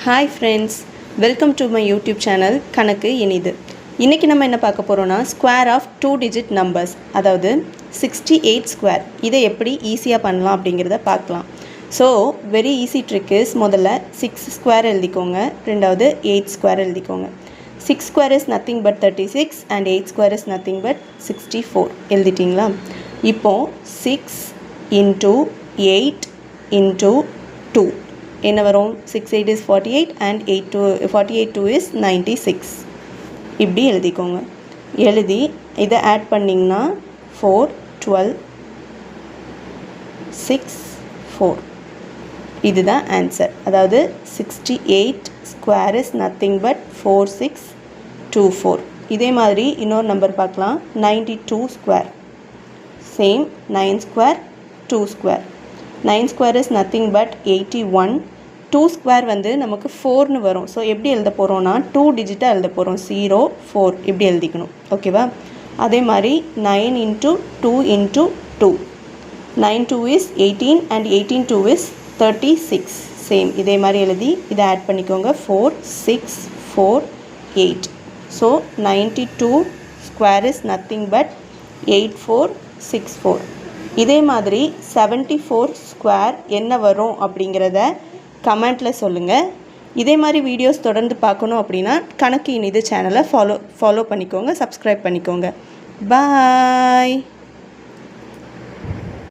Hi friends, welcome to my YouTube channel கணக்கு இனிது. இன்னைக்கு நம்ம என்ன பார்க்க போறோம்னா square of 2 digit numbers அதாவது 68 square. இதை எப்படி ஈஸியா பண்ணலாம் அப்படிங்கறத பார்க்கலாம். So, very easy trick is முதல்ல 6 square எழுதிக்கோங்க, இரண்டாவது 8 square எழுதிக்கோங்க. 6 square is nothing but 36 and 8 square is nothing but 64. எழுதிட்டீங்களா? இப்போ 6 into 8 into 2 என்ன வரும் 6 8 is 48 and 48 2 is 96 இப்படி எழுதிக்கோங்க எழுதி இதை ஆட் பண்ணிங்கன்னா 4 12 6 4 இதுதான் ஆன்சர் அதாவது 68 square is nothing but 4624 இதே மாதிரி இன்னொரு நம்பர் பார்க்கலாம் 92 square same 9 square 2 square 9 square is nothing but 81 2 square வந்து நமக்கு 4 னு வரும் ஸோ எப்படி எழுத போகிறோம்னா 2 டிஜிட்டாக எழுத போகிறோம் 0 4 இப்படி எழுதிக்கணும் ஓகேவா அதே மாதிரி 9 into 2 into 2 9 2 is 18 and 18 2 is 36 same இதே மாதிரி எழுதி இதை ஆட் பண்ணிக்கோங்க 4 6 4 8 so 92 square is nothing but 8464 இதே மாதிரி 74 square என்ன வரும் அப்படிங்கிறத கமெண்ட்டில் சொல்லுங்கள் இதே மாதிரி வீடியோஸ் தொடர்ந்து பார்க்கணும் அப்படின்னா கணக்கு இனிது சேனலை ஃபாலோ பண்ணிக்கோங்க சப்ஸ்கிரைப் பண்ணிக்கோங்க பாய்